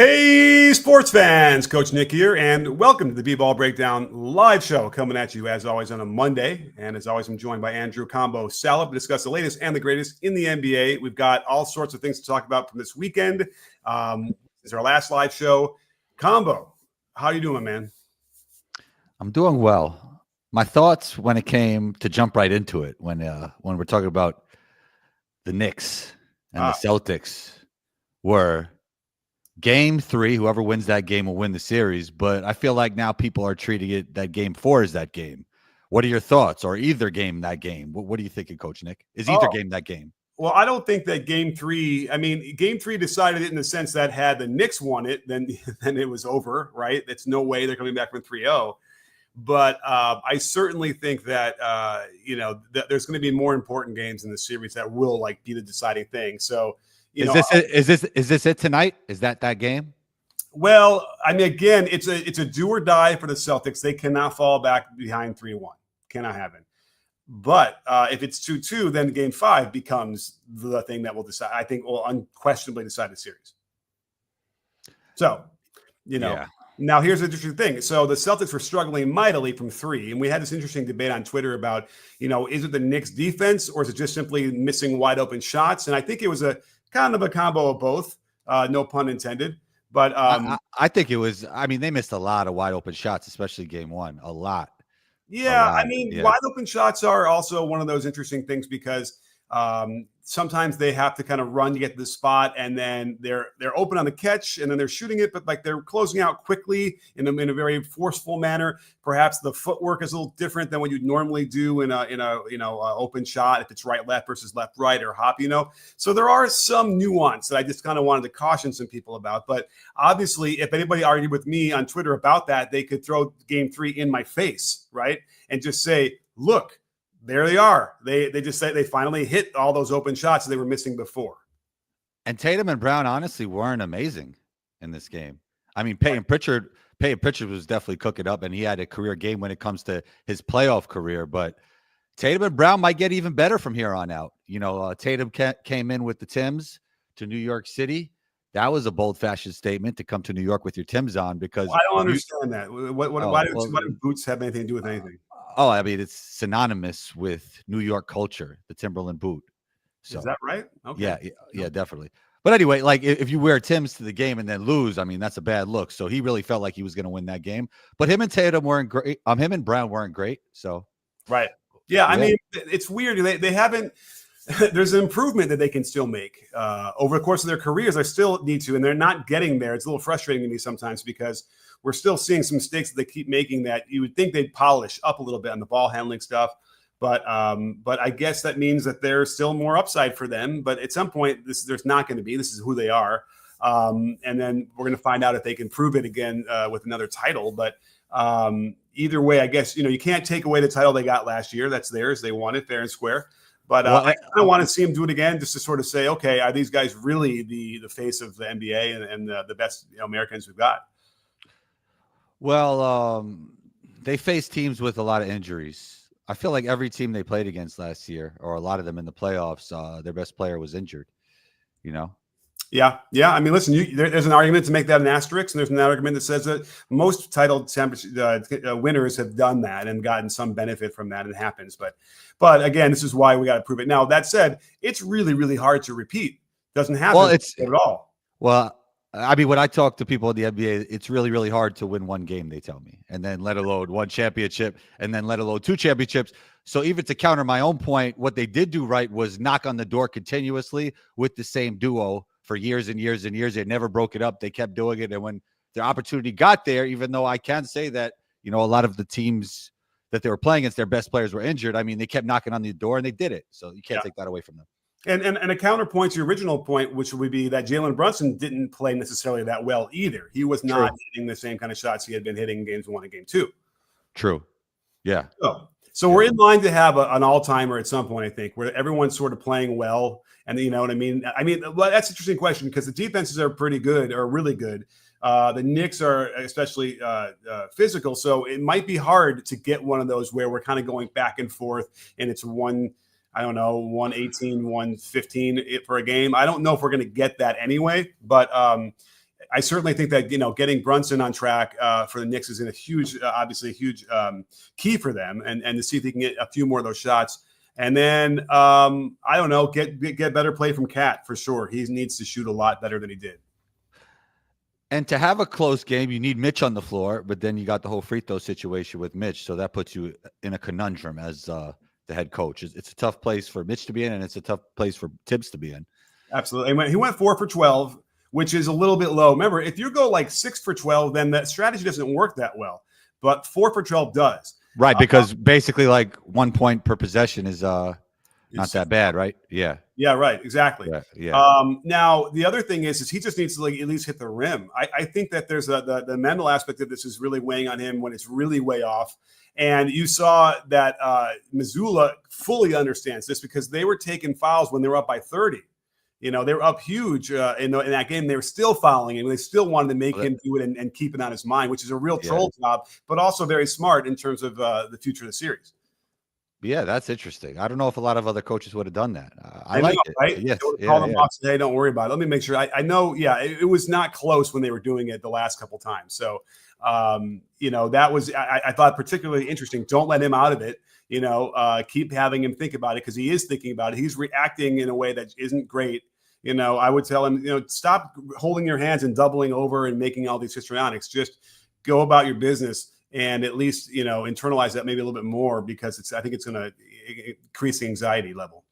Hey, sports fans, Coach Nick here, and welcome to the B-Ball Breakdown live show coming at you, as always, on a Monday. And as always, I'm joined by Andrew Combo Salop to discuss the latest and the greatest in the NBA. We've got all sorts of things to talk about from this weekend. This is our last live show. Combo, how are you doing, man? I'm doing well. My thoughts when it came to jump right into it, when we're talking about the Knicks and the Celtics, were Game 3, whoever wins that game will win the series. But I feel like now people are treating it that Game 4 is that game. What are your thoughts? Or either game that game? What are you thinking, Coach Nick? Is either game that game? Well, I don't think that Game 3, Game 3 decided it in the sense that had the Knicks won it, then it was over, right? It's no way they're coming back from 3-0. But I certainly think that, that there's going to be more important games in the series that will be the deciding thing. So, Is this it tonight? Is that game? Well, again, it's a do or die for the Celtics. They cannot fall back behind 3-1. Cannot happen. But if it's 2-2, then Game 5 becomes the thing that will decide. I think will unquestionably decide the series. So, Now here's the interesting thing. So the Celtics were struggling mightily from 3, and we had this interesting debate on Twitter about, is it the Knicks defense or is it just simply missing wide open shots? And I think it was a kind of a combo of both, no pun intended. But I think it was. They missed a lot of wide open shots, especially Game 1. A lot. Yeah, wide open shots are also one of those interesting things because sometimes they have to kind of run to get to the spot, and then they're open on the catch, and then they're shooting it, but they're closing out quickly in a very forceful manner. Perhaps the footwork is a little different than what you'd normally do in a open shot, if it's right left versus left right or hop. So there are some nuance that I just kind of wanted to caution some people about. But obviously, if anybody argued with me on Twitter about that, they could throw Game 3 in my face, right, and just say, look. There they are. They just say they finally hit all those open shots they were missing before. And Tatum and Brown honestly weren't amazing in this game. Peyton Pritchard was definitely cooking up, and he had a career game when it comes to his playoff career. But Tatum and Brown might get even better from here on out. Tatum came in with the Timbs to New York City. That was a bold-fashioned statement to come to New York with your Timbs on because I don't understand that. Why do boots have anything to do with anything? It's synonymous with New York culture, the Timberland boot. So, is that right? Okay. Yeah, definitely. But anyway, if you wear Timbs to the game and then lose, that's a bad look. So he really felt like he was going to win that game. But him and Tatum weren't great. Him and Brown weren't great. So right. Yeah, it's weird. They haven't. There's an improvement that they can still make over the course of their careers. They still need to, and they're not getting there. It's a little frustrating to me sometimes because we're still seeing some mistakes that they keep making that you would think they'd polish up a little bit on the ball handling stuff. But I guess that means that there's still more upside for them. But at some point, there's not going to be. This is who they are. And then we're going to find out if they can prove it again with another title. But either way, I guess, you can't take away the title they got last year. That's theirs. They won it fair and square. But I don't want to see him do it again just to sort of say, okay, are these guys really the face of the NBA and the best Americans we've got? Well, they faced teams with a lot of injuries. I feel like every team they played against last year, or a lot of them in the playoffs, their best player was injured, Yeah. Listen, there's an argument to make that an asterisk, and there's an argument that says that most title winners have done that and gotten some benefit from that. It happens. But again, this is why we got to prove it. Now, that said, it's really, really hard to repeat. Doesn't happen at all. Well, when I talk to people in the NBA, it's really, really hard to win one game, they tell me, and then let alone one championship, and then let alone 2 championships. So even to counter my own point, what they did do right was knock on the door continuously with the same duo for years and years and years. They never broke it up. They kept doing it. And when their opportunity got there, even though I can say that, a lot of the teams that they were playing against, their best players were injured. They kept knocking on the door and they did it. So you can't take that away from them. And a counterpoint to your original point, which would be that Jalen Brunson didn't play necessarily that well either. He was not hitting the same kind of shots he had been hitting in games 1 and game 2. True. Yeah. So we're in line to have an all-timer at some point, I think, where everyone's sort of playing well. And you know what I mean? Well, that's an interesting question because the defenses are pretty good or really good. The Knicks are especially physical. So it might be hard to get one of those where we're kind of going back and forth and it's 118, 115 for a game. I don't know if we're going to get that anyway, but I certainly think that, getting Brunson on track for the Knicks is obviously a huge key for them, and to see if they can get a few more of those shots. And then, I don't know, get better play from Cat for sure. He needs to shoot a lot better than he did. And to have a close game, you need Mitch on the floor, but then you got the whole free throw situation with Mitch. So that puts you in a conundrum as the head coach. It's a tough place for Mitch to be in, and it's a tough place for Tibbs to be in. Absolutely. And he went 4 for 12, which is a little bit low. Remember, if you go like 6 for 12, then that strategy doesn't work that well. But 4 for 12 does. Right, because basically like 1 point per possession is not that bad, right? Yeah. Yeah, right. Exactly. Yeah. Now, the other thing is he just needs to at least hit the rim. I think that there's the mental aspect of this is really weighing on him when it's really way off. And you saw that Missoula fully understands this because they were taking fouls when they were up by 30. They were up huge in that game. They were still fouling, and they still wanted to make him do it and keep it on his mind, which is a real troll job, but also very smart in terms of the future of the series. Yeah, that's interesting. I don't know if a lot of other coaches would have done that. I like it. Right? Yes. They would have called them off and say, hey, don't worry about it. Let me make sure. I know, it was not close when they were doing it the last couple times. So, that was, I thought particularly interesting. Don't let him out of it. Keep having him think about it because he is thinking about it. He's reacting in a way that isn't great. I would tell him, stop holding your hands and doubling over and making all these histrionics. Just go about your business. And at least, internalize that maybe a little bit more because I think it's going to increase the anxiety level.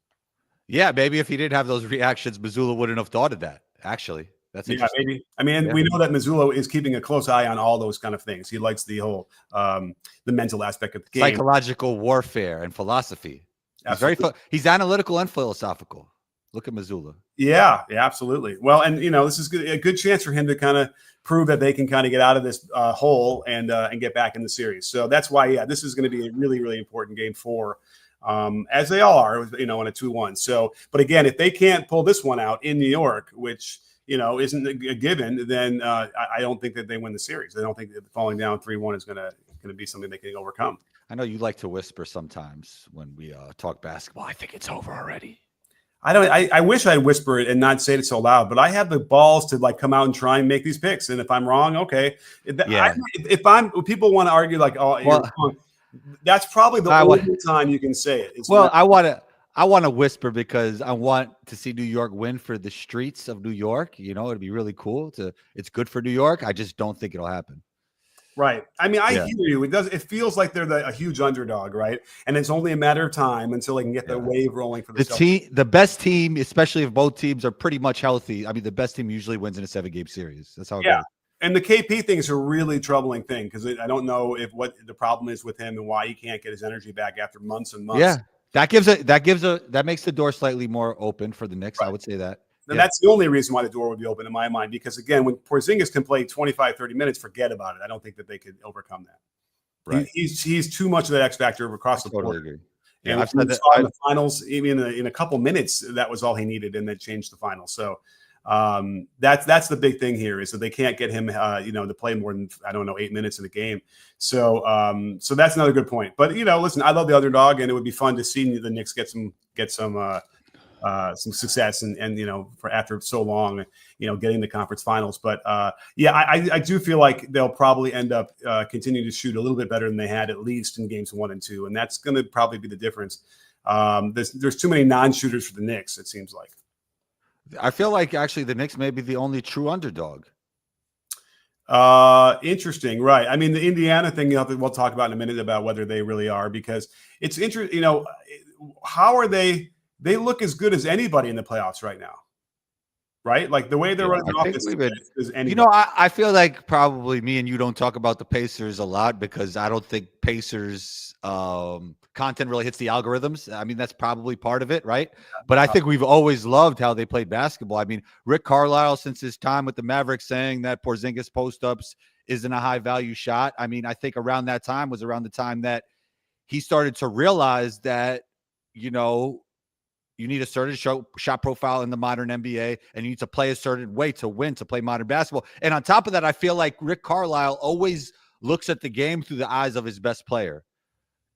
Yeah, maybe if he didn't have those reactions, Missoula wouldn't have thought of that. Actually, that's interesting. Maybe. I mean, we know that Missoula is keeping a close eye on all those kind of things. He likes the whole the mental aspect of the game, psychological warfare and philosophy. He's analytical and philosophical. Look at Missoula. Yeah, absolutely. Well, and this is a good chance for him to kind of prove that they can kind of get out of this hole and get back in the series. So that's why, this is going to be a really, really important game 4, as they all are, in a 2-1. So, but again, if they can't pull this one out in New York, which isn't a given, then I don't think that they win the series. I don't think that falling down 3-1 is going to be something they can overcome. I know you like to whisper sometimes when we talk basketball. I think it's over already. I wish I'd whisper it and not say it so loud, but I have the balls to come out and try and make these picks. And if I'm wrong, okay. If people want to argue you're wrong, that's probably the only time you can say it. I want to whisper because I want to see New York win for the streets of New York. It'd be really cool it's good for New York. I just don't think it'll happen. Right. I mean, I hear you. It feels like they're a huge underdog, right? And it's only a matter of time until they can get the wave rolling for the team. The best team, especially if both teams are pretty much healthy. I mean, the best team usually wins in a 7-game series. That's how it goes. And the KP thing is a really troubling thing because I don't know what the problem is with him and why he can't get his energy back after months and months. Yeah, that makes the door slightly more open for the Knicks. Right. I would say that. And that's the only reason why the door would be open in my mind, because again, when Porzingis can play 25, 30 minutes, forget about it. I don't think that they could overcome that. Right. He's too much of that X factor across the board. Totally agree. And I've said that in the finals, even in a couple minutes, that was all he needed, and that changed the final. So that's the big thing here is that they can't get him, to play more than 8 minutes in the game. So that's another good point. But listen, I love the underdog, and it would be fun to see the Knicks get some success and for after so long, getting the conference finals. But I do feel like they'll probably end up continuing to shoot a little bit better than they had at least in games 1 and 2, and that's going to probably be the difference. There's too many non-shooters for the Knicks, it seems like. I feel like actually the Knicks may be the only true underdog. Interesting, right? I mean, the Indiana thing we'll talk about in a minute about whether they really are, because it's interesting. How are they? They look as good as anybody in the playoffs right now, right? Like the way they're running the offense is anybody. I feel like probably me and you don't talk about the Pacers a lot because I don't think Pacers content really hits the algorithms. I mean, that's probably part of it, right? But I think we've always loved how they played basketball. I mean, Rick Carlisle, since his time with the Mavericks, saying that Porzingis post-ups isn't a high-value shot. I mean, I think around that time was around the time that he started to realize that, you need a certain shot profile in the modern NBA, and you need to play a certain way to win, to play modern basketball. And on top of that, I feel like Rick Carlisle always looks at the game through the eyes of his best player.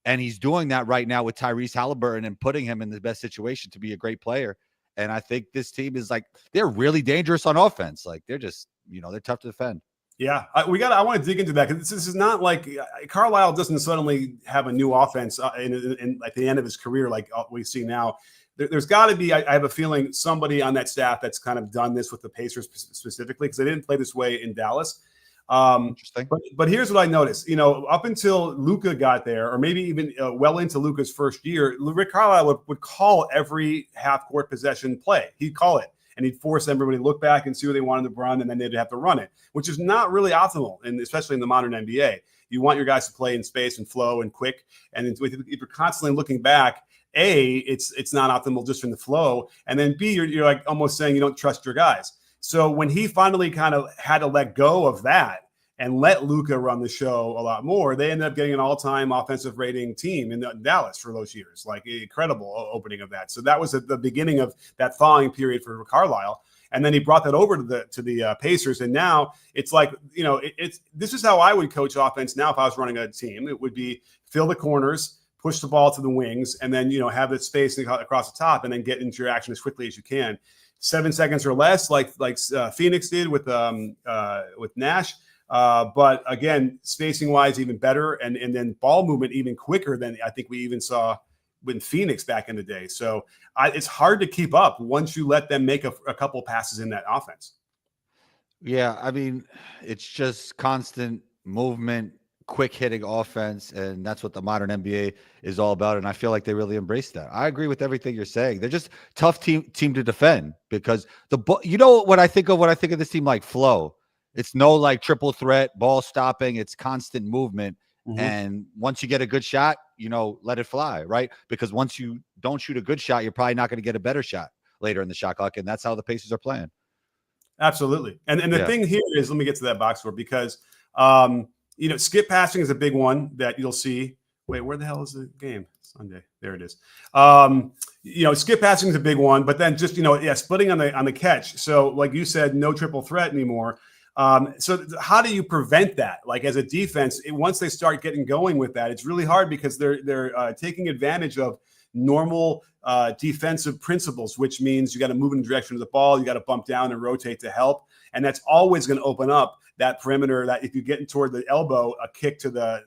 And he's doing that right now with Tyrese Halliburton and putting him in the best situation to be a great player. And I think this team is they're really dangerous on offense. Like they're just they're tough to defend. Yeah, I want to dig into that because this is not like Carlisle doesn't suddenly have a new offense in at the end of his career like we see now. There's got to be, I have a feeling, somebody on that staff that's kind of done this with the Pacers specifically because they didn't play this way in Dallas. Interesting. But here's what I noticed. Up until Luka got there, or maybe even well into Luka's first year, Rick Carlisle would call every half-court possession play. He'd call it, and he'd force everybody to look back and see where they wanted to run, and then they'd have to run it, which is not really optimal, and especially in the modern NBA. You want your guys to play in space and flow and quick, and if you're constantly looking back, A, it's not optimal just from the flow, and then B, you're like almost saying you don't trust your guys. So when he finally kind of had to let go of that and let Luka run the show a lot more, they ended up getting an all-time offensive rating team in Dallas for those years, like incredible opening of that. So that was at the beginning of that thawing period for Carlisle. And then he brought that over to the Pacers. And now it's like, this is how I would coach offense now if I was running a team. It would be fill the corners, push the ball to the wings, and then, have the space across the top and then get into your action as quickly as you can. 7 seconds or less, like Phoenix did with Nash. But again, spacing wise, even better. And then ball movement even quicker than I think we even saw with Phoenix back in the day. So it's hard to keep up once you let them make a couple passes in that offense. Yeah. I mean, it's just constant movement, quick hitting offense. And that's what the modern NBA is all about. And I feel like they really embrace that. I agree with everything you're saying. They're just tough team to defend because what I think of when I think of this team, like flow. It's no like triple threat, ball stopping. It's constant movement. Mm-hmm. And once you get a good shot, let it fly, right? Because once you don't shoot a good shot, you're probably not going to get a better shot later in the shot clock. And that's how the Pacers are playing. Absolutely. And the thing here is, let me get to that box score because, skip passing is a big one that you'll see. Wait, where the hell is the game? Sunday. There it is. Skip passing is a big one, but then just, splitting on the catch. So like you said, no triple threat anymore. So how do you prevent that? Like as a defense, once they start getting going with that, it's really hard because they're taking advantage of normal defensive principles, which means you got to move in the direction of the ball. You got to bump down and rotate to help. And that's always going to open up that perimeter that if you get toward the elbow, a kick to the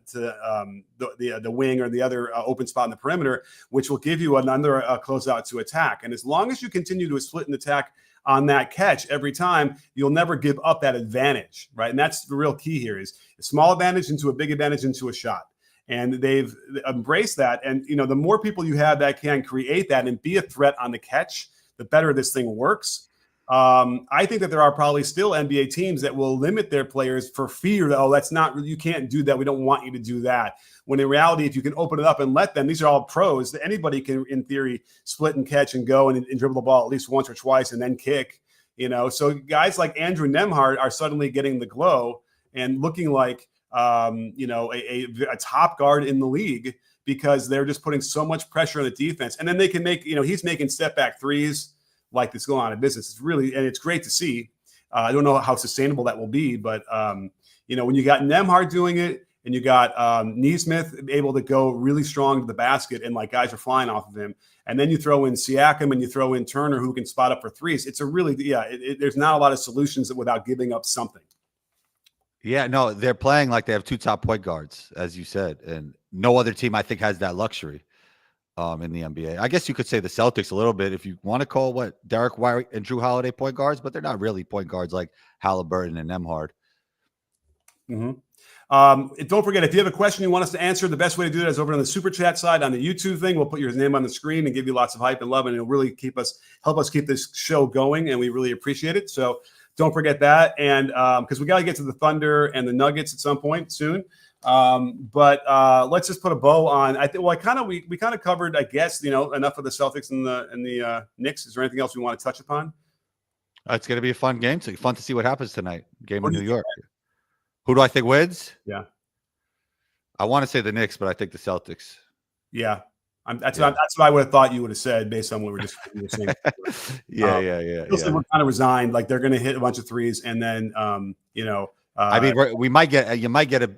wing or the other open spot in the perimeter, which will give you another closeout to attack. And as long as you continue to split and attack on that catch every time, you'll never give up that advantage, right? And that's the real key here is a small advantage into a big advantage into a shot. And they've embraced that. And, the more people you have that can create that and be a threat on the catch, the better this thing works. I think that there are probably still NBA teams that will limit their players for fear that, you can't do that. We don't want you to do that. When in reality, if you can open it up and let them, these are all pros that anybody can, in theory, split and catch and go and dribble the ball at least once or twice and then kick, So guys like Andrew Nembhard are suddenly getting the glow and looking like, a top guard in the league because they're just putting so much pressure on the defense. And then they can make, he's making step back threes like this going on in business. It's really, and it's great to see. I don't know how sustainable that will be, but, when you got Nembhard doing it, and you got Nesmith able to go really strong to the basket and like guys are flying off of him. And then you throw in Siakam and you throw in Turner who can spot up for threes. It's a really, there's not a lot of solutions without giving up something. Yeah, no, they're playing like they have two top point guards, as you said. And no other team, I think, has that luxury in the NBA. I guess you could say the Celtics a little bit if you want to call Derek White and Drew Holiday point guards, but they're not really point guards like Halliburton and Nembhard. Mm-hmm. Don't forget, if you have a question you want us to answer, the best way to do that is over on the super chat side on the YouTube thing. We'll put your name on the screen and give you lots of hype and love, and it'll really help us keep this show going, and we really appreciate it. So don't forget that. And because we got to get to the Thunder and the Nuggets at some point soon. But let's just put a bow on. I think. Well, we kind of covered, I guess, enough of the Celtics and the Knicks. Is there anything else we want to touch upon? It's going to be a fun game. It's fun to see what happens tonight. Game in New York. Who do I think wins? Yeah. I want to say the Knicks, but I think the Celtics. Yeah. That's what I would have thought you would have said based on what we were saying. Yeah. We're kind of resigned. Like they're going to hit a bunch of threes and then, I mean, you might get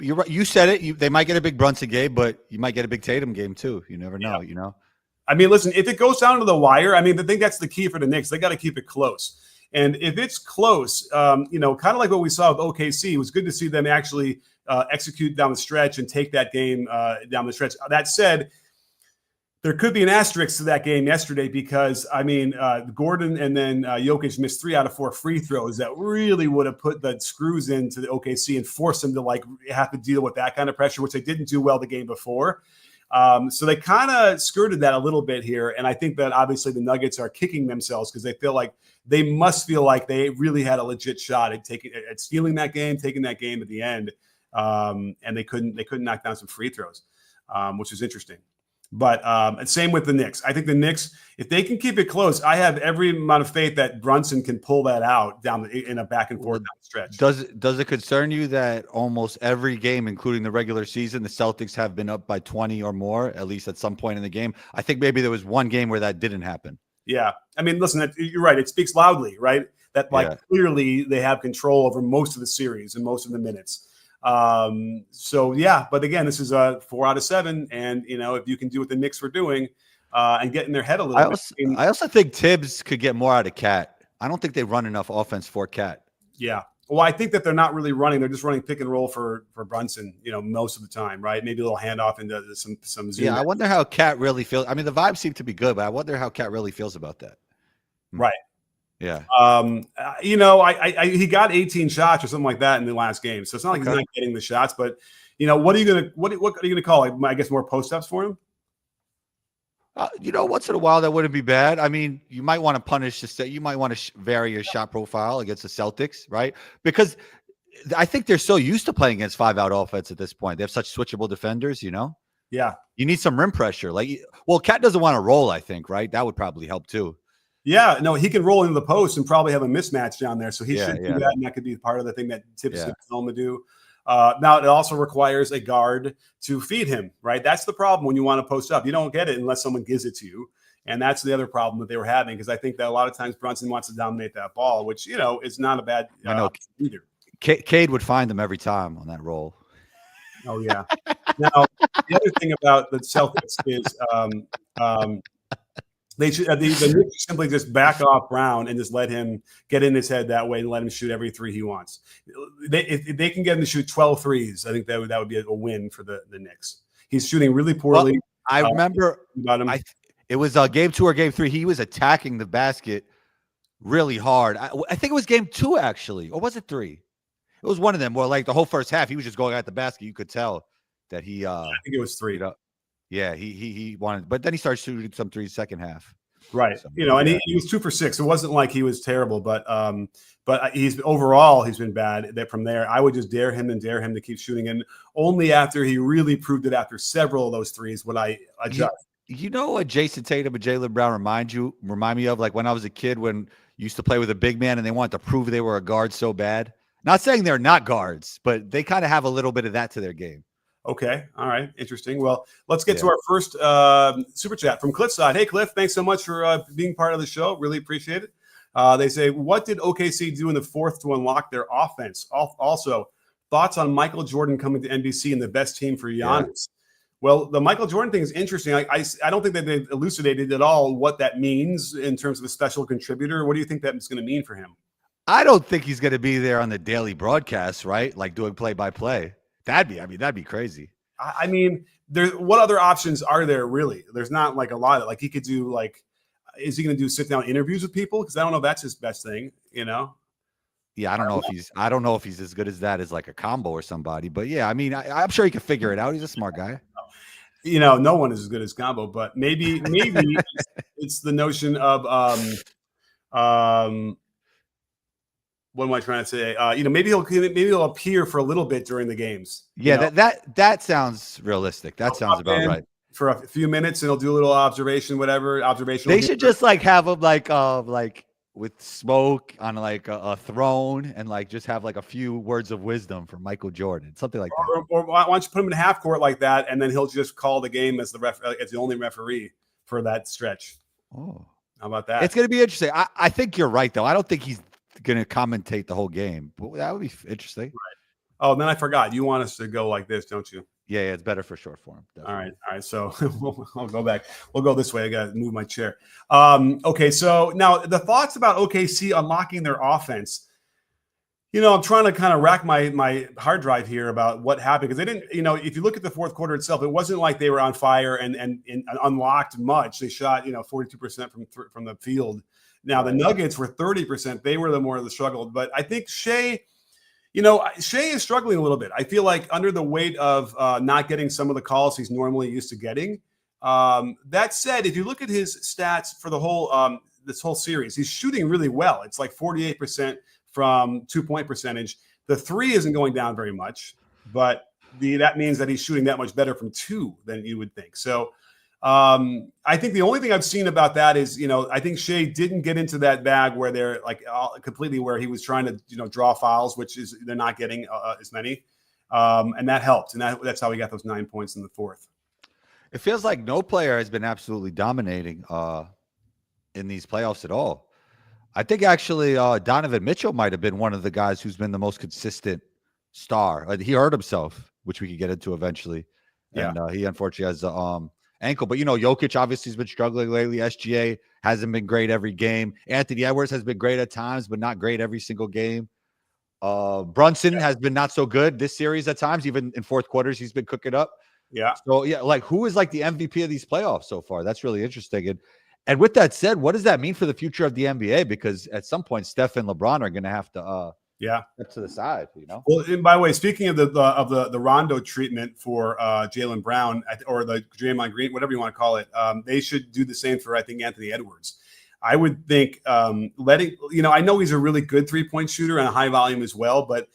you're right. You said it. They might get a big Brunson game, but you might get a big Tatum game too. You never know, I mean, listen, if it goes down to the wire, I think that's the key for the Knicks. They got to keep it close. And if it's close, kind of like what we saw with OKC, it was good to see them actually execute down the stretch and take that game down the stretch. That said, there could be an asterisk to that game yesterday because, Gordon and then Jokic missed 3 out of 4 free throws that really would have put the screws into the OKC and forced them to have to deal with that kind of pressure, which they didn't do well the game before. So they kind of skirted that a little bit here. And I think that obviously the Nuggets are kicking themselves because they must feel like they really had a legit shot at stealing that game, taking that game at the end. And they couldn't knock down some free throws, which is interesting. But same with the Knicks. I think the Knicks, if they can keep it close, I have every amount of faith that Brunson can pull that out in a back and forth stretch. Does it concern you that almost every game, including the regular season, the Celtics have been up by 20 or more, at least at some point in the game? I think maybe there was one game where that didn't happen. Yeah. Listen, you're right. It speaks loudly, right? That clearly they have control over most of the series and most of the minutes. But again, this is a 4 out of 7. And, if you can do what the Knicks were doing and get in their head a little bit. I also think Tibbs could get more out of Cat. I don't think they run enough offense for Cat. Yeah. Well, I think that they're not really running. They're just running pick and roll for Brunson, most of the time, right? Maybe a little handoff into some zoom. Yeah, I wonder how Cat really feels. The vibes seem to be good, but I wonder how Cat really feels about that. Right. Yeah. He got 18 shots or something like that in the last game. So it's not like he's not getting the shots, but what are you gonna call it? I guess more post-ups for him? Once in a while that wouldn't be bad. You might want to punish you might want to vary your shot profile against the Celtics, right? Because I think they're so used to playing against 5-out offense at this point. They have such switchable defenders, Yeah. You need some rim pressure. Cat doesn't want to roll, I think, right? That would probably help too. Yeah, no, he can roll into the post and probably have a mismatch down there. So he should do that, and that could be part of the thing that Tibbs can tell him to do. Now, it also requires a guard to feed him, right? That's the problem when you want to post up. You don't get it unless someone gives it to you. And that's the other problem that they were having because I think that a lot of times Brunson wants to dominate that ball, which, is not a bad either. Cade would find them every time on that roll. Oh, yeah. Now, the other thing about the Celtics is they should the Knicks simply just back off Brown and just let him get in his head that way and let him shoot every 3 he wants. If they can get him to shoot 12 threes, I think that would be a win for the Knicks. He's shooting really poorly. Well, I remember about him. It was game 2 or game 3. He was attacking the basket really hard. I think it was game 2 actually, or was it 3? It was one of them. Where the whole first half, he was just going at the basket. You could tell that he. I think it was 3. Yeah, he wanted, but then he started shooting some threes second half. Right. So, and he was 2 for 6. It wasn't like he was terrible, but he's been bad. From there, I would just dare him to keep shooting. And only after he really proved it after several of those threes would I adjust. You know what Jason Tatum and Jaylen Brown remind me of? Like when I was a kid when you used to play with a big man and they wanted to prove they were a guard so bad. Not saying they're not guards, but they kind of have a little bit of that to their game. Okay. All right. Interesting. Well, let's get to our first super chat from Cliffside. Hey, Cliff, thanks so much for being part of the show. Really appreciate it. They say, what did OKC do in the fourth to unlock their offense? Also, thoughts on Michael Jordan coming to NBC and the best team for Giannis? Yeah. Well, the Michael Jordan thing is interesting. I don't think that they've elucidated at all what that means in terms of a special contributor. What do you think that's going to mean for him? I don't think he's going to be there on the daily broadcast, right? Like doing play-by-play. That'd be crazy. I mean, what other options are there really? There's not like a lot. Like he could do is he going to do sit down interviews with people? Because I don't know if that's his best thing, Yeah, I don't know if he's as good as that as like a combo or somebody. But yeah, I mean, I'm sure he can figure it out. He's a smart guy. No one is as good as combo, but maybe it's the notion of what am I trying to say? Maybe he'll appear for a little bit during the games. Yeah, that sounds realistic. That sounds about right. For a few minutes, and he'll do a little observation. They should just have him like with smoke on a throne, and just have a few words of wisdom from Michael Jordan, something like that. Or why don't you put him in half court like that, and then he'll just call the game as as the only referee for that stretch. Oh, how about that? It's going to be interesting. I think you're right, though. I don't think he's going to commentate the whole game, but that would be interesting. Right. Oh, and then I forgot. You want us to go like this, don't you? Yeah, it's better for short form. All right. So I'll go back. We'll go this way. I got to move my chair. Okay, so now the thoughts about OKC unlocking their offense. I'm trying to kind of rack my hard drive here about what happened because they didn't. If you look at the fourth quarter itself, it wasn't like they were on fire and unlocked much. They shot 42% from the field. Now the Nuggets were 30%. They were the more of the struggle. But I think Shea is struggling a little bit. I feel like under the weight of not getting some of the calls he's normally used to getting. That said, if you look at his stats for the whole this whole series, he's shooting really well. It's like 48% from 2-point percentage. The three isn't going down very much, but that means that he's shooting that much better from two than you would think. So I think the only thing I've seen about that is, I think Shea didn't get into that bag where they're like completely where he was trying to, draw fouls, which is they're not getting as many. And that helped. And that's how he got those 9 points in the fourth. It feels like no player has been absolutely dominating in these playoffs at all. I think actually Donovan Mitchell might have been one of the guys who's been the most consistent star. He hurt himself, which we could get into eventually. Yeah. And he unfortunately has the ankle. But, Jokic obviously has been struggling lately. SGA hasn't been great every game. Anthony Edwards has been great at times, but not great every single game. Brunson has been not so good this series at times. Even in fourth quarters, he's been cooking up. Yeah. So, who is like the MVP of these playoffs so far? That's really interesting. And with that said, what does that mean for the future of the NBA? Because at some point, Steph and LeBron are going to have to step to the side, Well, and by the way, speaking of the Rondo treatment for Jaylen Brown or the Draymond Green, whatever you want to call it, they should do the same for, I think, Anthony Edwards. I would think I know he's a really good 3-point shooter and a high volume as well, but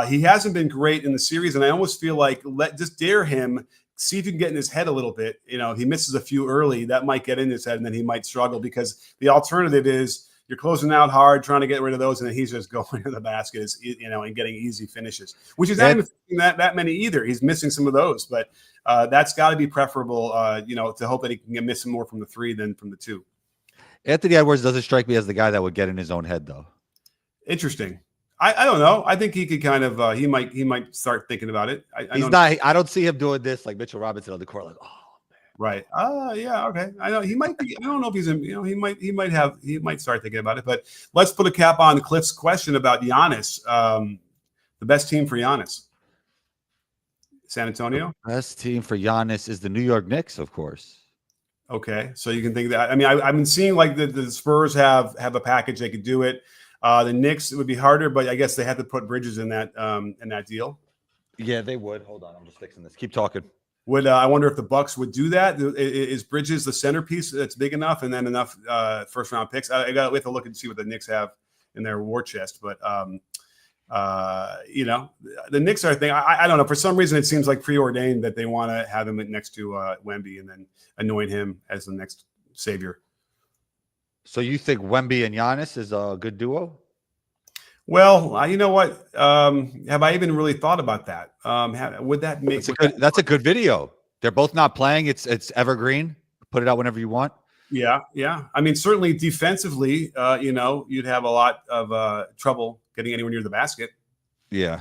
he hasn't been great in the series. And I almost feel like just dare him. See if you can get in his head a little bit. If he misses a few early, that might get in his head, and then he might struggle because the alternative is you're closing out hard, trying to get rid of those, and then he's just going to the basket, and getting easy finishes, which is not even that many either. He's missing some of those, but that's got to be preferable, to hope that he can get missing more from the three than from the two. Anthony Edwards doesn't strike me as the guy that would get in his own head, though. Interesting. I don't know. I think he could kind of he might start thinking about it. I don't see him doing this like Mitchell Robinson on the court. Like, oh man. Right. Yeah. Okay. I know he might be. I don't know if he's in. He might start thinking about it. But let's put a cap on Cliff's question about Giannis. The best team for Giannis. San Antonio. The best team for Giannis is the New York Knicks, of course. Okay, so you can think that. I mean, I've been seeing like the Spurs have a package they could do it. The Knicks, it would be harder, but I guess they had to put Bridges in that deal. Yeah, they would. Hold on, I'm just fixing this. Keep talking. I wonder if the Bucks would do that? Is Bridges the centerpiece that's big enough, and then enough first round picks? We have to look and see what the Knicks have in their war chest. But the Knicks are a thing. I don't know. For some reason, it seems like preordained that they want to have him next to Wemby and then anoint him as the next savior. So you think Wemby and Giannis is a good duo? Well, you know what? Have I even really thought about that? Would that make that's a good video? They're both not playing. It's evergreen. Put it out whenever you want. Yeah. I mean, certainly defensively, you'd have a lot of trouble getting anywhere near the basket. Yeah.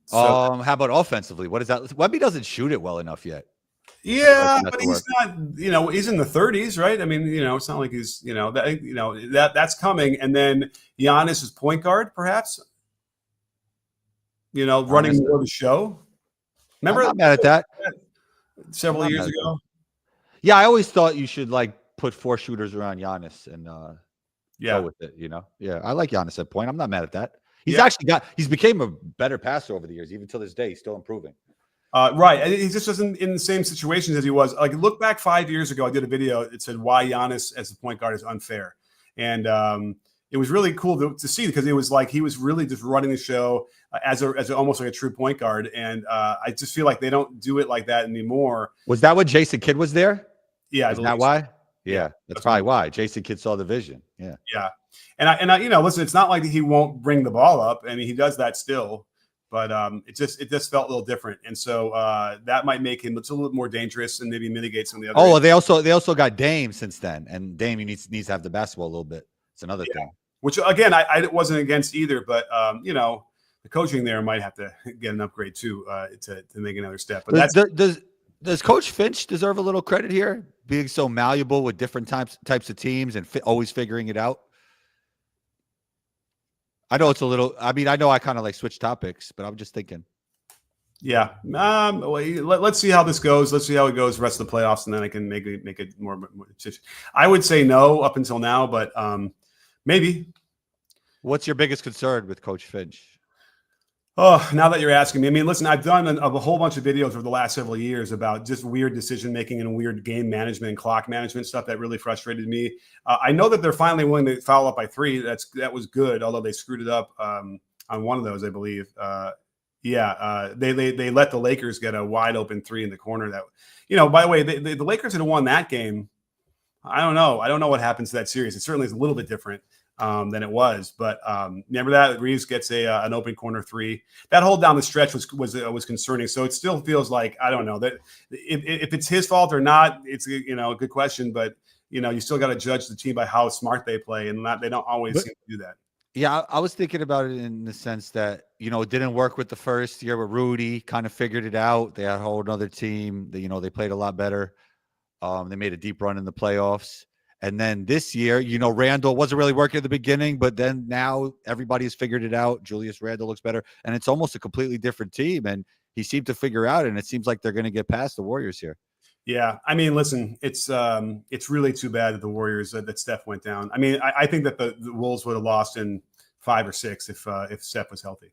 So, how about offensively? What is that? Wemby doesn't shoot it well enough yet. Yeah, but he's not, he's in the 30s, right? I mean, it's not like he's, that's coming. And then Giannis is point guard, perhaps, running more of the show. Remember? I'm not mad at that. Several years ago. Yeah, I always thought you should put 4 shooters around Giannis and go with it, Yeah, I like Giannis at point. I'm not mad at that. He's became a better passer over the years, even till this day. He's still improving. Right. He just wasn't in the same situations as he was. Like, look back 5 years ago, I did a video. It said why Giannis as a point guard is unfair. And it was really cool to see because it was like he was really just running the show as almost like a true point guard. And I just feel like they don't do it like that anymore. Was that when Jason Kidd was there? Yeah. Is that why? Yeah. That's probably why. Jason Kidd saw the vision. Yeah. Yeah. And I listen, it's not like he won't bring the ball up. I mean, he does that still. But it just felt a little different, and so that might make him a little more dangerous and maybe mitigate some of the other. Oh, they also got Dame since then, and Dame needs to have the basketball a little bit. It's another thing. Which again, I wasn't against either, but the coaching there might have to get an upgrade too to make another step. But does Coach Finch deserve a little credit here, being so malleable with different types of teams and always figuring it out? I know it's a little. I mean, I know I kind of like switch topics, but I'm just thinking. Yeah. Let's see how this goes. Let's see how it goes the rest of the playoffs, and then I can make it more. I would say no up until now, but maybe. What's your biggest concern with Coach Finch? Oh, now that you're asking me, I mean, listen, I've done a whole bunch of videos over the last several years about just weird decision making and weird game management and clock management stuff that really frustrated me. I know that they're finally willing to foul up by 3. That was good, although they screwed it up on one of those, I believe. They let the Lakers get a wide open 3 in the corner. That, by the way, the Lakers had won that game. I don't know what happens to that series. It certainly is a little bit different than it was, but remember that Reeves gets an open corner 3. That hold down the stretch was concerning. So it still feels like, I don't know that if it's his fault or not. It's a good question, but you still got to judge the team by how smart they play, and they don't always seem to do that. Yeah, I was thinking about it in the sense that, it didn't work with the first year with Rudy, kind of figured it out. They had a whole other team. They played a lot better. They made a deep run in the playoffs. And then this year, Randall wasn't really working at the beginning, but then now everybody's figured it out. Julius Randle looks better, and it's almost a completely different team. And he seemed to figure out, and it seems like they're going to get past the Warriors here. Yeah, I mean, listen, it's really too bad that the Warriors that Steph went down. I mean, I think that the Wolves would have lost in 5 or 6 if Steph was healthy.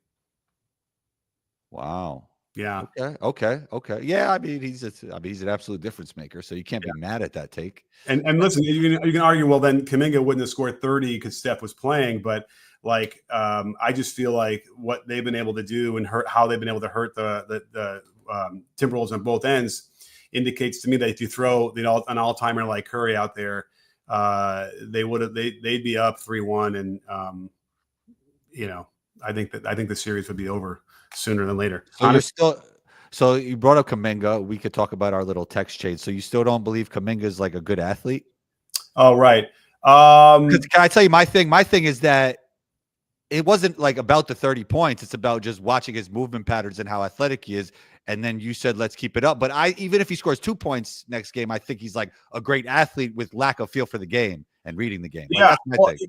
Wow. Yeah. Okay. Yeah, I mean, he's an absolute difference maker, so you can't be mad at that take. And listen, you can argue, well, then Kuminga wouldn't have scored 30 because Steph was playing, but I just feel like what they've been able to do and how they've been able to hurt the Timberwolves on both ends indicates to me that if you throw an all-timer like Curry out there, they'd be up 3-1, and I think the series would be over sooner than later. So you brought up Kuminga. We could talk about our little text trade. So you still don't believe Kuminga is like a good athlete? Oh, right. Can I tell you my thing? My thing is that it wasn't like about the 30 points. It's about just watching his movement patterns and how athletic he is. And then you said, let's keep it up. But even if he scores 2 points next game, I think he's like a great athlete with lack of feel for the game and reading the game. Yeah,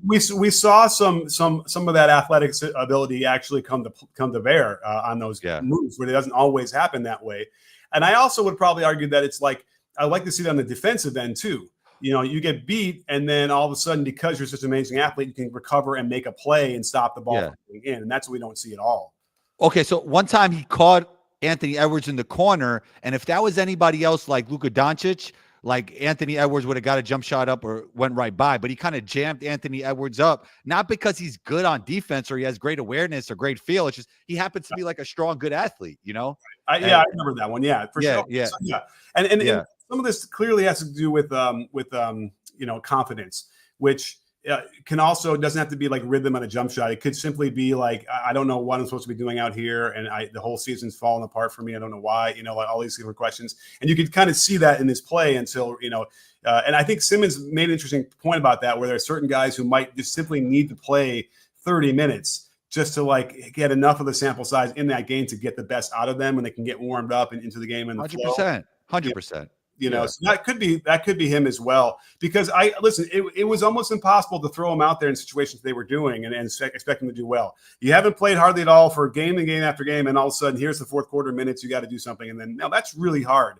we saw some of that athletic ability actually come to bear on those moves where it doesn't always happen that way. And I also would probably argue that it's like, I like to see it on the defensive end too. You get beat, and then all of a sudden, because you're such an amazing athlete, you can recover and make a play and stop the ball from going in. And that's what we don't see at all. Okay, so one time he caught Anthony Edwards in the corner, and if that was anybody else like Luka Doncic, like Anthony Edwards would have got a jump shot up or went right by, but he kind of jammed Anthony Edwards up, not because he's good on defense or he has great awareness or great feel. It's just he happens to be like a strong, good athlete, I remember that one. Yeah, for sure. Yeah. So, and some of this clearly has to do with confidence, which doesn't have to be like rhythm on a jump shot. It could simply be like, I don't know what I'm supposed to be doing out here, and the whole season's falling apart for me. I don't know why. Like all these different questions, and you could kind of see that in his play until and I think Simmons made an interesting point about that, where there are certain guys who might just simply need to play 30 minutes just to like get enough of the sample size in that game to get the best out of them, and they can get warmed up and into the game and 100%. So that could be him as well, because it was almost impossible to throw him out there in situations they were doing and expect him to do well. You haven't played hardly at all for game and game after game, and all of a sudden here's the fourth quarter minutes, you got to do something, and then now that's really hard.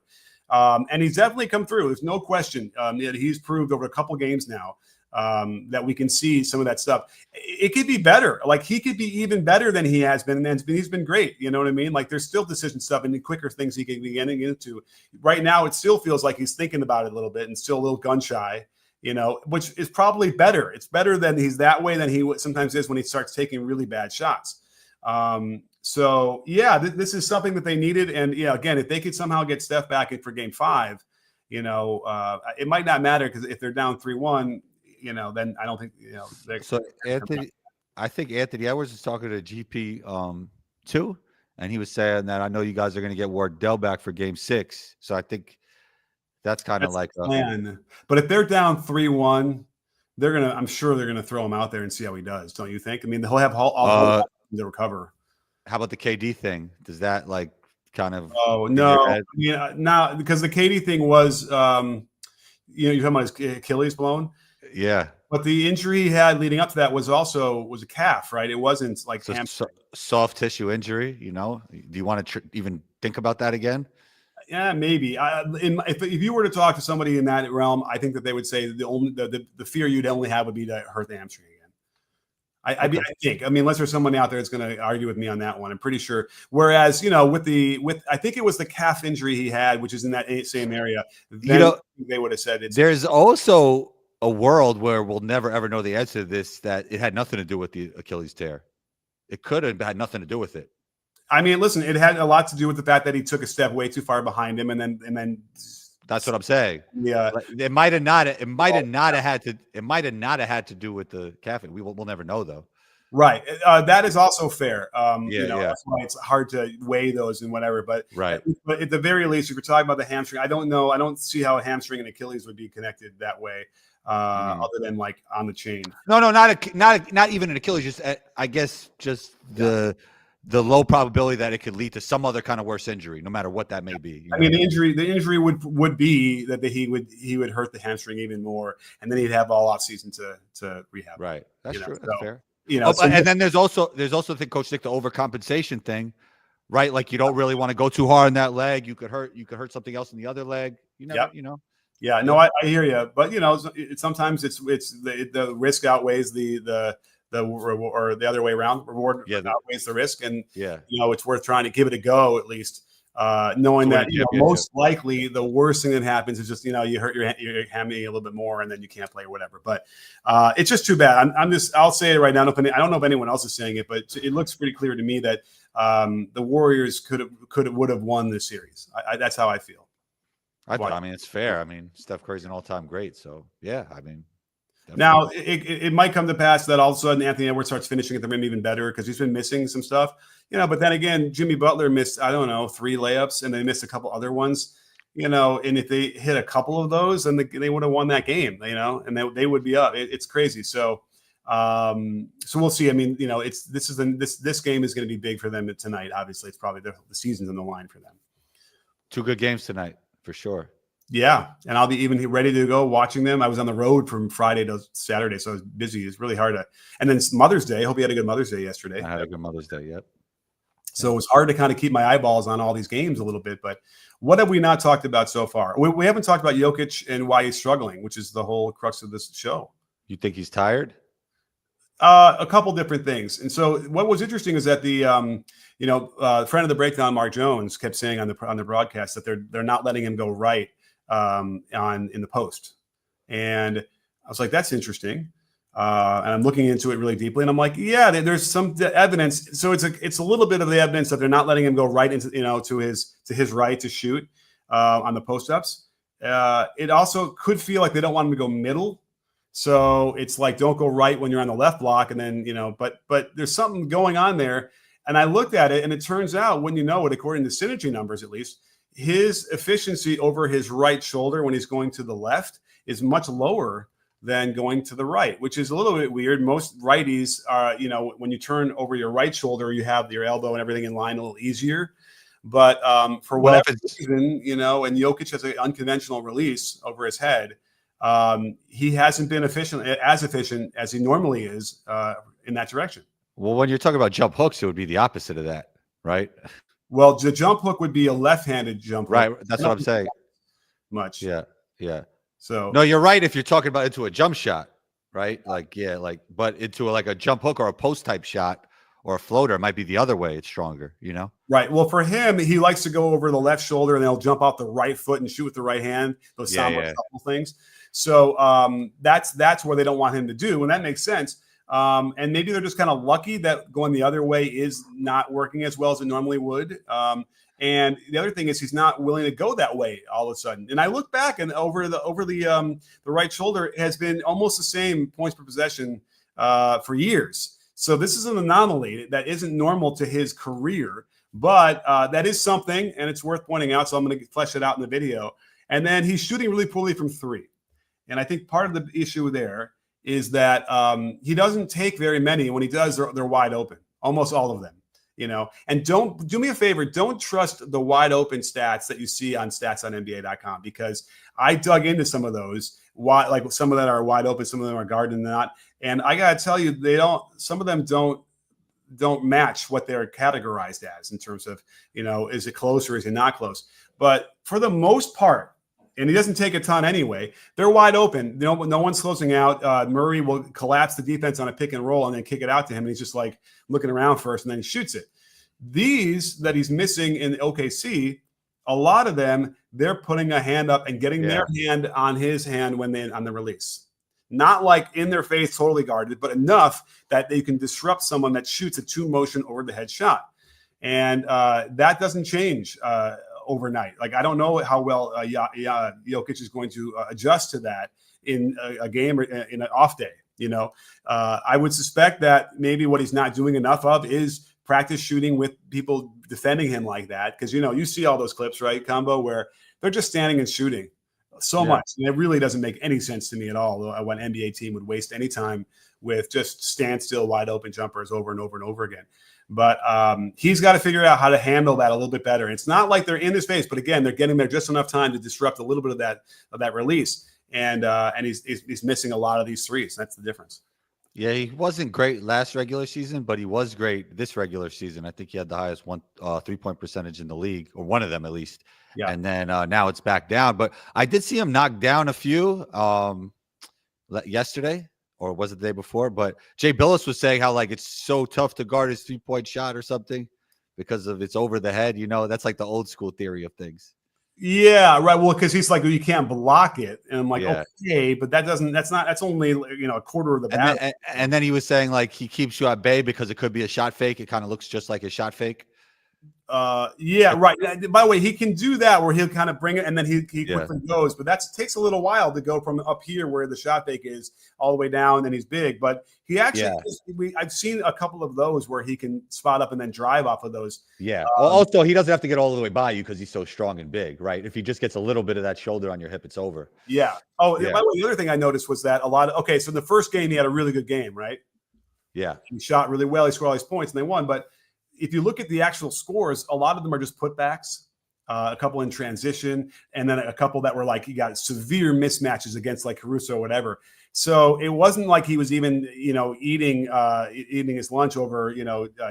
And he's definitely come through. There's no question. He's proved over a couple games now that we can see some of that stuff. It could be better. Like he could be even better than he has been, and he's been great. You know what I mean? Like there's still decision stuff and the quicker things he can be getting into. Right now, it still feels like he's thinking about it a little bit and still a little gun shy. Which is probably better. It's better than he's that way than he sometimes is when he starts taking really bad shots. So this is something that they needed. And again, if they could somehow get Steph back in for Game 5, it might not matter, because if they're down 3-1. Then I don't think, So I think Anthony Edwards is talking to GP 2, and he was saying that I know you guys are going to get Wardell back for Game 6. So I think that's kind of like a plan. But if they're down 3-1, I'm sure they're gonna throw him out there and see how he does. Don't you think? I mean, he'll have all to recover. How about the KD thing? Does that like kind of Oh in your no, head? now because the KD thing was, you're talking about his Achilles blown, Yeah. but the injury he had leading up to that was a calf, right? It wasn't like hamstring. Soft tissue injury, Do you want to even think about that again? Yeah, maybe. If you were to talk to somebody in that realm, I think that they would say the fear you'd only have would be to hurt the hamstring again. I think. I mean, unless there's someone out there that's going to argue with me on that one, I'm pretty sure. Whereas, with I think it was the calf injury he had, which is in that same area. Then they would have said it's. There's also a world where we'll never ever know the answer to this, that it had nothing to do with the Achilles tear. It could have had nothing to do with it. I mean, listen, it had a lot to do with the fact that he took a step way too far behind him, and then. That's what I'm saying. Yeah, it might have not. It might have not have had to. It might have not have had to do with the calf. We'll never know though. Right. That is also fair. Yeah. That's why it's hard to weigh those and whatever. But right. But at the very least, if you're talking about the hamstring, I don't know. I don't see how a hamstring and Achilles would be connected that way, other than like on the chain. No, not even an Achilles. Just I guess just the low probability that it could lead to some other kind of worse injury, no matter what that may be. I mean, the injury would be that he would hurt the hamstring even more, and then he'd have all off season to rehab. Right. That's true. That's fair. And then there's also the Coach Nick, the overcompensation thing, right? Like you don't really want to go too hard on that leg. You could hurt something else in the other leg. Yeah, no, I hear you, but sometimes it's the risk outweighs the or the other way around. Reward outweighs the risk, and it's worth trying to give it a go at least. Knowing that most likely the worst thing that happens is just you hurt your hammy a little bit more and then you can't play or whatever. But it's just too bad. I'll say it right now. I don't know if anyone else is saying it, but it looks pretty clear to me that the Warriors would have won this series. That's how I feel. I mean, it's fair. I mean, Steph Curry's an all-time great. So yeah, I mean. Definitely. Now it might come to pass that all of a sudden Anthony Edwards starts finishing at the rim even better because he's been missing some stuff, But then again, Jimmy Butler missed 3 layups and they missed a couple other ones, And if they hit a couple of those, then they would have won that game, and they would be up. It's crazy. So we'll see. I mean, this game is going to be big for them tonight. Obviously, it's probably the season's on the line for them. 2 good games tonight for sure. Yeah, and I'll be even ready to go watching them. I was on the road from Friday to Saturday, so I was busy. It's really hard to. And then Mother's Day. I hope you had a good Mother's Day yesterday. I had a good Mother's Day. Yep. So it was hard to kind of keep my eyeballs on all these games a little bit. But what have we not talked about so far? We haven't talked about Jokic and why he's struggling, which is the whole crux of this show. You think he's tired? A couple different things. And so what was interesting is that the friend of the breakdown, Mark Jones, kept saying on the broadcast that they're not letting him go right. In the post, and I was like, that's interesting. And I'm looking into it really deeply, and I'm like, yeah, there's some evidence. So it's a little bit of the evidence that they're not letting him go right into to his right to shoot on the post ups. It also could feel like they don't want him to go middle. So it's like, don't go right when you're on the left block, and then but there's something going on there. And I looked at it, and it turns out, when according to synergy numbers at least, his efficiency over his right shoulder when he's going to the left is much lower than going to the right, which is a little bit weird. Most righties are, when you turn over your right shoulder, you have your elbow and everything in line a little easier. But for whatever reason, and Jokic has an unconventional release over his head. He hasn't been as efficient as he normally is in that direction. Well, when you're talking about jump hooks, it would be the opposite of that, right? Well, the jump hook would be a left-handed jump hook. Right. That's what I'm saying. Much. Yeah. Yeah. So no, you're right. If you're talking about into a jump shot, right? But into a jump hook or a post type shot or a floater, it might be the other way. It's stronger, Right. Well, for him, he likes to go over the left shoulder and they'll jump off the right foot and shoot with the right hand. Those couple things. So that's where they don't want him to do, and that makes sense. And maybe they're just kind of lucky that going the other way is not working as well as it normally would. And the other thing is he's not willing to go that way all of a sudden. And I look back and over the right shoulder has been almost the same points per possession for years. So this is an anomaly that isn't normal to his career, but that is something, and it's worth pointing out. So I'm going to flesh it out in the video. And then he's shooting really poorly from 3. And I think part of the issue there is that he doesn't take very many. When he does, they're wide open, almost all of them. And don't do me a favor. Don't trust the wide open stats that you see on NBA.com, because I dug into some of those. Like some of them are wide open, some of them are guarded and not. And I got to tell you, some of them don't match what they're categorized as in terms of, is it close or is it not close? But for the most part, and he doesn't take a ton anyway, they're wide open. No one's closing out. Murray will collapse the defense on a pick and roll and then kick it out to him. And he's just like looking around first and then he shoots it. These that he's missing in OKC, a lot of them, they're putting a hand up and getting their hand on his hand on the release. Not like in their face, totally guarded, but enough that they can disrupt someone that shoots a 2-motion over the head shot. And that doesn't change overnight. Like, I don't know how well Jokic is going to adjust to that in a game or in an off day. I would suspect that maybe what he's not doing enough of is practice shooting with people defending him like that. Because, you see all those clips, right, Combo, where they're just standing and shooting so much. And it really doesn't make any sense to me at all when an NBA team would waste any time with just standstill wide open jumpers over and over and over again. But he's got to figure out how to handle that a little bit better. It's not like they're in his face, but again, they're getting there just enough time to disrupt a little bit of that release. And he's missing a lot of these threes. That's the difference. Yeah, he wasn't great last regular season, but he was great this regular season. I think he had the highest 3-point percentage in the league, or one of them at least. Yeah. And then now it's back down. But I did see him knock down a few yesterday, or was it the day before? But Jay Billis was saying how it's so tough to guard his 3-point shot or something because of it's over the head. That's like the old school theory of things. Yeah, right. Well, because he's like, you can't block it, and I'm like, okay, but that's only a quarter of the battle. And then he was saying he keeps you at bay because it could be a shot fake. It kind of looks just like a shot fake. Yeah, right. By the way, he can do that where he'll kind of bring it and then he quickly goes, but that takes a little while to go from up here where the shot fake is all the way down, and he's big. But he actually, I've seen a couple of those where he can spot up and then drive off of those. Yeah. Also, he doesn't have to get all the way by you because he's so strong and big, right? If he just gets a little bit of that shoulder on your hip, it's over. Yeah. Oh, yeah. By the way, the other thing I noticed was that so the first game he had a really good game, right? Yeah. He shot really well. He scored all his points and they won. But if you look at the actual scores, a lot of them are just putbacks, a couple in transition, and then a couple that were you got severe mismatches against Caruso or whatever. So it wasn't like he was even, eating his lunch over,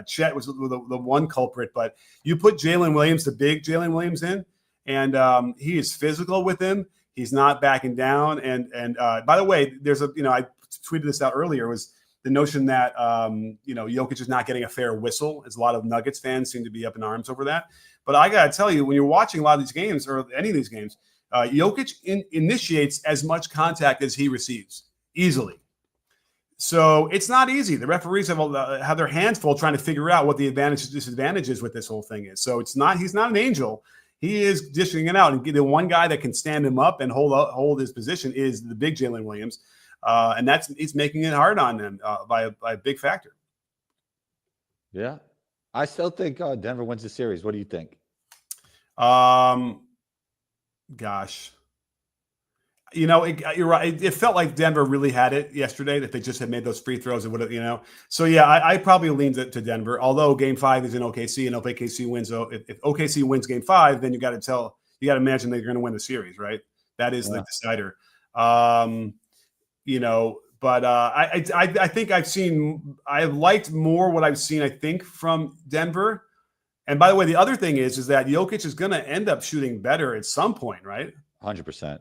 Chet was the one culprit. But you put Jaylen Williams, the big Jaylen Williams in, and he is physical with him. He's not backing down. And by the way, there's I tweeted this out earlier, was the notion that, Jokic is not getting a fair whistle, as a lot of Nuggets fans seem to be up in arms over that. But I got to tell you, when you're watching a lot of these games or any of these games, Jokic initiates as much contact as he receives easily. So it's not easy. The referees have their hands full trying to figure out what the advantages, disadvantages with this whole thing is. So he's not an angel. He is dishing it out. And the one guy that can stand him up and hold his position is the big Jaylen Williams. And it's making it hard on them by a big factor. Yeah. I still think Denver wins the series. What do you think? Gosh. You're right. It felt like Denver really had it yesterday, that they just had made those free throws and whatever, So, yeah, I probably leaned to Denver, although Game 5 is in OKC, and if OKC wins, if OKC wins Game 5, then you got to imagine they're going to win the series, right? That is the decider. But I think I've liked more what I've seen, I think, from Denver. And by the way, the other thing is that Jokic is going to end up shooting better at some point, right? 100%.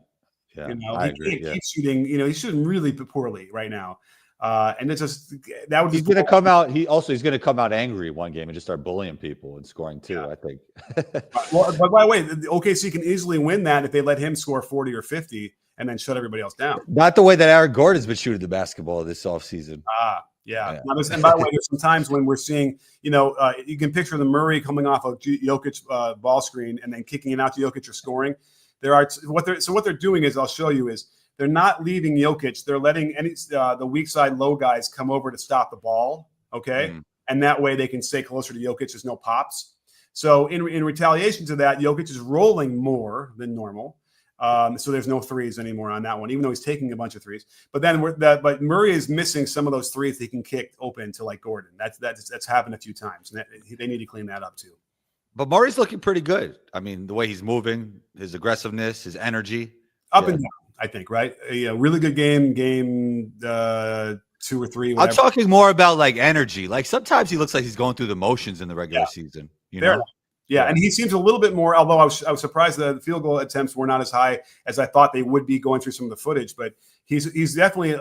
Yeah, I agree. He's shooting, he's shooting really poorly right now. And it's just, that would be, he's going to come out. He's going to come out angry one game and just start bullying people and scoring too, I think. Well, but by the way, the OKC can easily win that if they let him score 40 or 50 and then shut everybody else down. Not the way that Aaron Gordon's been shooting the basketball this offseason. Yeah. And by the way, there's some times when we're seeing, you can picture the Murray coming off of Jokic ball screen and then kicking it out to Jokic or scoring. What they're doing is, I'll show you, is they're not leaving Jokic. They're letting the weak side low guys come over to stop the ball. Okay. And that way they can stay closer to Jokic. There's no pops. So in retaliation to that, Jokic is rolling more than normal. So there's no threes anymore on that one, even though he's taking a bunch of threes. But then but Murray is missing some of those threes he can kick open to like Gordon. That's happened a few times, and they need to clean that up too. But Murray's looking pretty good. I mean, the way he's moving, his aggressiveness, his energy, up and down. I think, right? Yeah, really good game 2 or 3. Whatever. I'm talking more about like energy. Like sometimes he looks like he's going through the motions in the regular season. You know? Yeah, and he seems a little bit more. Although I was surprised that the field goal attempts were not as high as I thought they would be going through some of the footage. But he's definitely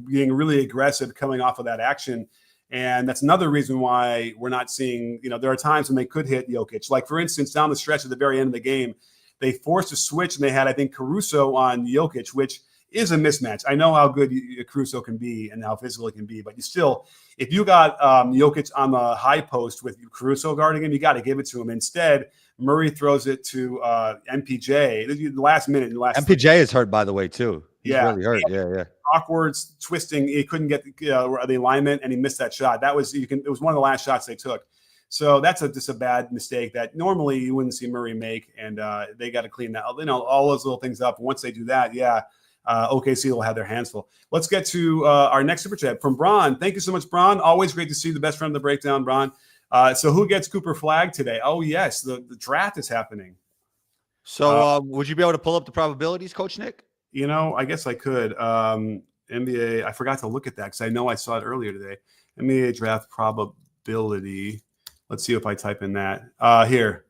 being really aggressive coming off of that action. And that's another reason why we're not seeing, there are times when they could hit Jokic. Like, for instance, down the stretch at the very end of the game, they forced a switch, and they had, I think, Caruso on Jokic, which is a mismatch. I know how good Caruso can be and how physical he can be, but you still, if you got Jokic on the high post with Caruso guarding him, you got to give it to him. Instead, Murray throws it to MPJ. The last minute. MPJ is hurt, by the way, too. He's really hurt. Yeah. Awkward twisting. He couldn't get the alignment, and he missed that shot. It was one of the last shots they took. So that's just a bad mistake that normally you wouldn't see Murray make, and they got to clean that. All those little things up. Once they do that, OKC will have their hands full. Let's get to our next super chat from Braun. Thank you so much, Braun. Always great to see the best friend of the breakdown, Braun. So who gets Cooper Flag today? Oh yes, the draft is happening. So would you be able to pull up the probabilities, Coach Nick? I guess I could. NBA. I forgot to look at that because I know I saw it earlier today. NBA draft probability. Let's see if I type in that here.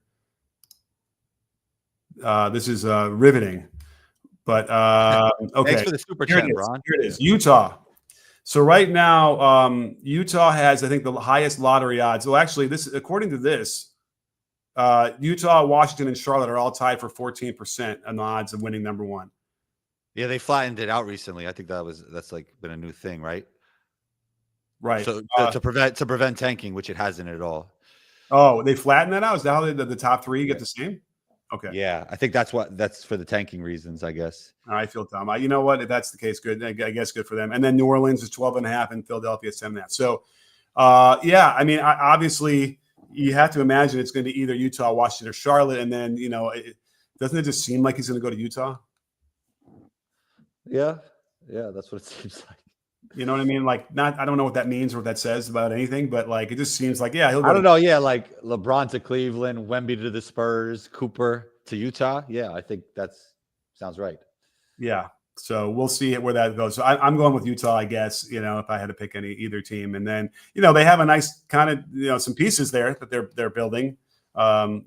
This is riveting. But okay. Thanks for the super chat, Ron. Here it is. Utah. So right now, Utah has, I think, the highest lottery odds. Well, actually, according to this, Utah, Washington, and Charlotte are all tied for 14% on the odds of winning number 1. Yeah, they flattened it out recently. I think that's like been a new thing, right? Right. So to prevent tanking, which it hasn't at all. Oh, they flattened that out? Is that how the top 3 get the same? Okay. Yeah, I think that's for the tanking reasons, I guess. I feel dumb. You know what? If that's the case, good. I guess good for them. And then New Orleans is 12.5 and Philadelphia is 7.5. So, I mean, obviously you have to imagine it's going to be either Utah, Washington, or Charlotte. And then, doesn't it just seem like he's going to go to Utah? Yeah, that's what it seems like. You know what I mean? Like, I don't know what that means or what that says about anything, but like, it just seems like, he'll go. I don't know. Yeah, like LeBron to Cleveland, Wemby to the Spurs, Cooper to Utah. Yeah, I think sounds right. Yeah. So we'll see where that goes. So I'm going with Utah, I guess, if I had to pick either team. And then, they have a nice kind of, some pieces there that they're building, and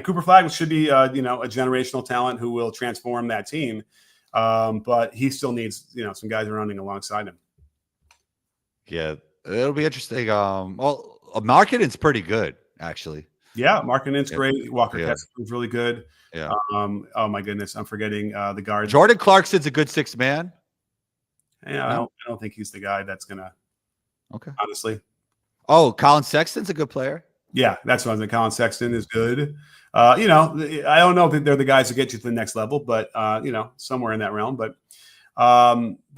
Cooper Flag should be, a generational talent who will transform that team. But he still needs, some guys running alongside him. Yeah, it'll be interesting. Markkanen's pretty good, actually. Yeah, Markkanen's great. Walker Kessler was really good. Yeah. Oh my goodness, I'm forgetting the guard. Jordan Clarkson's a good 6th man. Yeah, I don't think he's the guy that's gonna. Okay. Honestly. Oh, Colin Sexton's a good player. Yeah, that's what I'm saying. Colin Sexton is good. I don't know if they're the guys who get you to the next level, but somewhere in that realm. But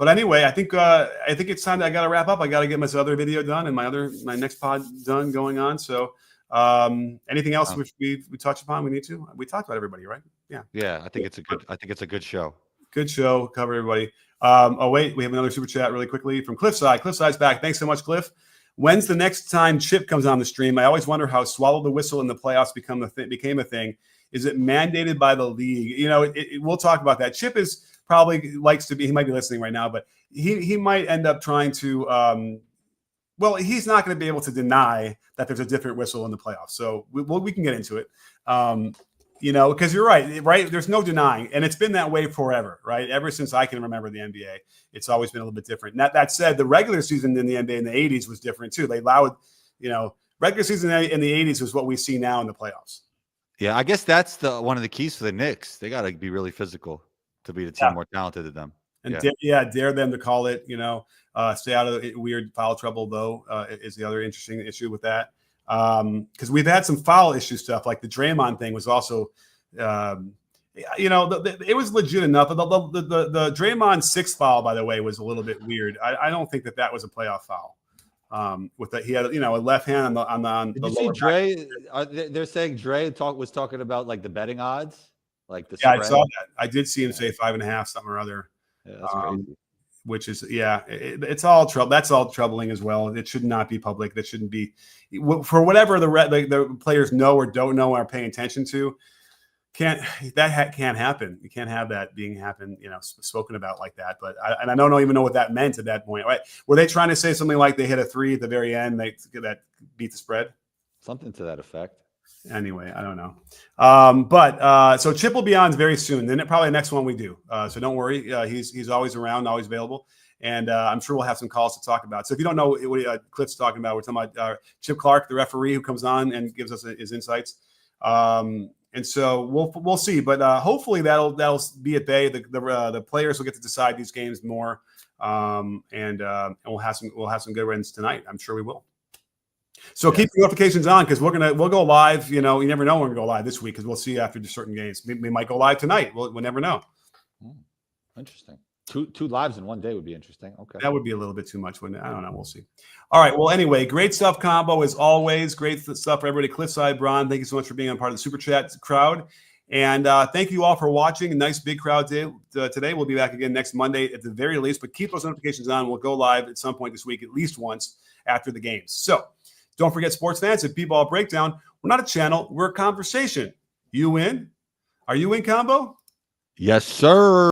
anyway, I think it's time that I got to wrap up. I got to get my other video done and my next pod done going on. So, anything else which we touched upon? We talked about everybody, right? Yeah. I think it's a good show. Good show. Cover everybody. Wait, we have another super chat really quickly from Cliffside. Cliffside's back. Thanks so much, Cliff. When's the next time Chip comes on the stream? I always wonder how swallow the whistle in the playoffs became a thing. Is it mandated by the league? We'll talk about that. Chip is probably likes to be. He might be listening right now, but he might end up trying to. He's not going to be able to deny that there's a different whistle in the playoffs. So we can get into it. Because you're right. There's no denying, and it's been that way forever, right? Ever since I can remember the NBA, it's always been a little bit different. And that said, the regular season in the NBA in the '80s was different too. They allowed, regular season in the '80s was what we see now in the playoffs. Yeah, I guess that's one of the keys for the Knicks. They got to be really physical to be the team more talented than them. And dare them to call it. Stay out of weird foul trouble though is the other interesting issue with that. Because we've had some foul issue stuff, like the Draymond thing was also, it was legit enough. The Draymond 6th foul, by the way, was a little bit weird. I don't think that was a playoff foul. He had a left hand on the. Did you see Dre? They're saying Dre was talking about like the betting odds. Like the Yeah, spread. I saw that. I did see him say 5.5, something or other. Yeah, that's crazy. Which is, it's all trouble. That's all troubling as well. It should not be public. That shouldn't be, for whatever the players know or don't know or are paying attention to. Can't happen. You can't have that happen, spoken about like that. But I don't even know what that meant at that point. Right? Were they trying to say something like they hit a 3 at the very end, that beat the spread? Something to that effect. Anyway, I don't know. So Chip will be on very soon. Then probably the next one we do. So don't worry. He's always around, always available. And I'm sure we'll have some calls to talk about. So if you don't know what Cliff's talking about, we're talking about Chip Clark, the referee who comes on and gives us his insights. And so we'll see. But hopefully that'll be at bay. The players will get to decide these games more. And we'll have some good wins tonight. I'm sure we will. So keep the notifications on, because we'll go live. You never know when we're gonna go live this week, because we'll see after certain games. We might go live tonight. We'll never know. Interesting. Two lives in one day would be interesting. Okay, that would be a little bit too much, wouldn't it? I don't know. We'll see. All right. Well, anyway, great stuff, Combo, as always. Great stuff for everybody. Cliffside, Brown, thank you so much for being a part of the Super Chat crowd. And thank you all for watching. A nice big crowd today. We'll be back again next Monday at the very least. But keep those notifications on. We'll go live at some point this week, at least once after the games. So don't forget, sports fans, at B-Ball Breakdown, we're not a channel. We're a conversation. You in? Are you in, Combo? Yes, sir.